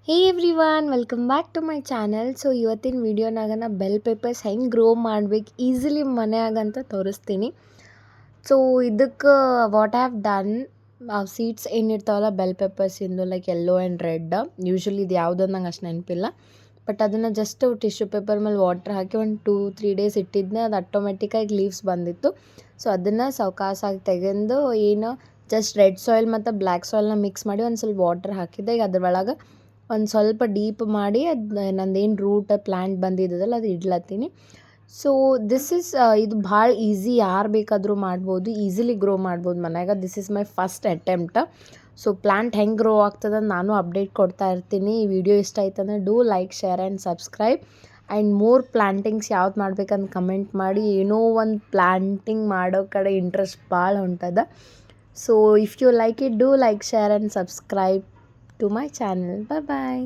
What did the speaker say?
Hey everyone welcome back to my channel. So ಇವತ್ತಿನ ವೀಡಿಯೋನಾಗ ನಾ ಬೆಲ್ ಪೇಪರ್ಸ್ ಹೆಂಗೆ ಗ್ರೋ ಮಾಡ್ಬೇಕು ಈಸಿಲಿ ಮನ್ಯಾಗಂತ ತೋರಿಸ್ತೀನಿ. ಸೊ ಇದಕ್ಕೆ ವಾಟ್ ಹ್ಯಾವ್ ಡನ್, ಸೀಡ್ಸ್ ಏನಿರ್ತಾವಲ್ಲ ಬೆಲ್ ಪೇಪರ್ಸಿಂದು like yellow and red, usually ಇದು ಯಾವುದಂದು ನಂಗೆ ಅಷ್ಟು ನೆನಪಿಲ್ಲ. ಬಟ್ ಅದನ್ನು ಜಸ್ಟ್ ಟಿಶ್ಯೂ ಪೇಪರ್ ಮೇಲೆ ವಾಟ್ರ್ ಹಾಕಿ ಒಂದು 2-3 ಡೇಸ್ ಇಟ್ಟಿದ್ದೆ, ಅದು ಆಟೋಮೆಟಿಕ್ಕಾಗಿ ಲೀವ್ಸ್ ಬಂದಿತ್ತು. ಸೊ ಅದನ್ನು ಸಾವಕಾಸಾಗಿ ತೆಗೆದು ಏನು ಜಸ್ಟ್ ರೆಡ್ ಸಾಯಿಲ್ ಮತ್ತು ಬ್ಲ್ಯಾಕ್ ಸಾಯಿಲ್ನ ಮಿಕ್ಸ್ ಮಾಡಿ ಒಂದು ಸ್ವಲ್ಪ ವಾಟ್ರ್ ಹಾಕಿದ್ದೆ. ಈಗ ಅದ್ರೊಳಗೆ ಒಂದು ಸ್ವಲ್ಪ ಡೀಪ್ ಮಾಡಿ ಅದು ನಂದೇನು ರೂಟ್ ಪ್ಲ್ಯಾಂಟ್ ಬಂದಿದ್ದಲ್ಲ ಅದು ಇಡ್ಲತ್ತೀನಿ. ಸೊ ದಿಸ್ ಈಸ್ ಇದು ಭಾಳ ಈಸಿ, ಯಾರು ಬೇಕಾದರೂ ಮಾಡ್ಬೋದು, ಈಸಿಲಿ ಗ್ರೋ ಮಾಡ್ಬೋದು ಮನ್ಯಾಗ. This is my first attempt. So plant ಹೆಂಗೆ ಗ್ರೋ ಆಗ್ತದೆ ನಾನು ಅಪ್ಡೇಟ್ ಕೊಡ್ತಾ ಇರ್ತೀನಿ. ಈ ವಿಡಿಯೋ ಇಷ್ಟ ಆಯ್ತಂದ್ರೆ do like, share and subscribe. And more plantings ಯಾವ್ದು ಮಾಡ್ಬೇಕಂತ ಕಮೆಂಟ್ ಮಾಡಿ. ಏನೋ ಒಂದು ಪ್ಲ್ಯಾಂಟಿಂಗ್ ಮಾಡೋ ಕಡೆ ಇಂಟ್ರೆಸ್ಟ್ ಭಾಳ ಹೊಂಟದ. So if you like it, do like, share and subscribe to my channel. Bye bye.